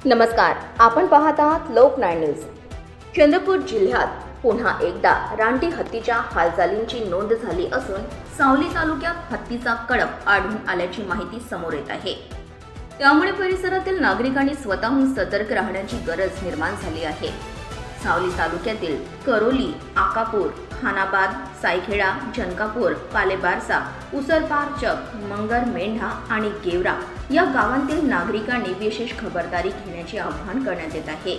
नमस्कार, आपण पाहत आहात लोकनाय न्यूज। चंद्रपूर जिल्ह्यात पुन्हा एकदा रानटी हत्तीच्या हालचालींची नोंद झाली असून सावली तालुक्यात हत्तीचा कळप आढळून आल्याची माहिती समोर येत आहे। त्यामुळे परिसरातील नागरिकांनी स्वतःहून सतर्क राहण्याची गरज निर्माण झाली आहे। सावली तालुक्यातील करोली, आकापूर, खानाबाद, सायखेडा, जनकापूर, पालेबारसा, उसरपारचक, मंगर मेंढा आणि गेवरा या गावांतील नागरिकांनी विशेष खबरदारी घेण्याचे आवाहन करण्यात येत आहे।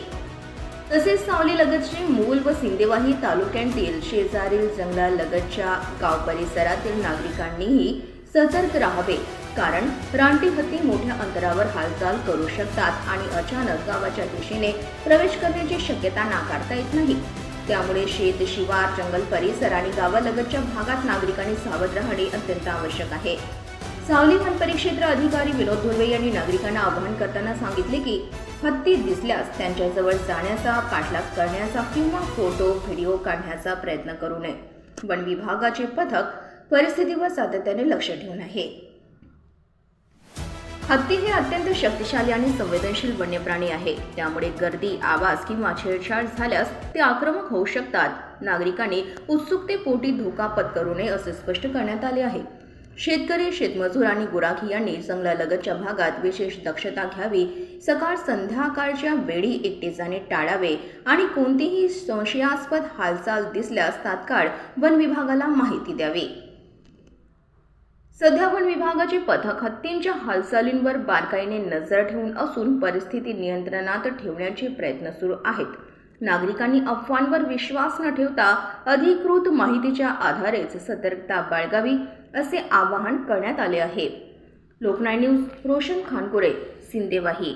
तसेच सावली लगतचे मूल व सिंदेवाही तालुक्यातील शेजारील जंगलालगतच्या गाव परिसरातील नागरिकांनीही सतर्क राहावे, कारण रानटी हत्ती मोठ्या अंतरावर हालचाल करू शकतात आणि अचानक गावाच्या दिशेने प्रवेश करण्याची शक्यता नाकारता येत नाही। त्यामुळे शेत, शिवार, जंगल परिसर आणि गावालगतच्या भागात नागरिकांनी सावध राहणे अत्यंत आवश्यक आहे। सावली वन परिक्षेत्र अधिकारी विनोद धुर्वे यांनी नागरिकांना आवाहन करताना सांगितले की हत्ती दिसल्यास त्यांच्याजवळ जाण्याचा, पाठलाग करण्याचा किंवा फोटो, व्हिडिओ काढण्याचा प्रयत्न करू नये। वन विभागाचे पथक परिस्थितीवर सातत्याने लक्ष ठेवून आहे। हत्ती हे अत्यंत शक्तिशाली आणि संवेदनशील वन्यप्राणी आहे, त्यामुळे गर्दी, आवाज किंवा छेडछाड झाल्यास ते आक्रमक होऊ शकतात। नागरिकांनी उत्सुकतेपोटी धोका पत्करू नये असे स्पष्ट करण्यात आले आहे। शेतकरी, शेतमजूर आणि गुराखी यांनी जंगलालगतच्या भागात विशेष दक्षता घ्यावी, सकाळ संध्याकाळच्या वेळी एकटे जाणे टाळावे आणि कोणतीही संशयास्पद हालचाल दिसल्यास तात्काळ वन विभागाला माहिती द्यावी। सध्या वन विभागाचे पथक हत्तींच्या हालचालींवर बारकाईने नजर ठेवून असून परिस्थिती नियंत्रणात ठेवण्याचे प्रयत्न सुरू आहेत। नागरिकांनी अफवांवर विश्वास न ठेवता अधिकृत माहितीच्या आधारेच सतर्कता बाळगावी असे आवाहन करण्यात आले आहे। लोकनाय न्यूज, रोशन खानकुरे, सिंदेवाही।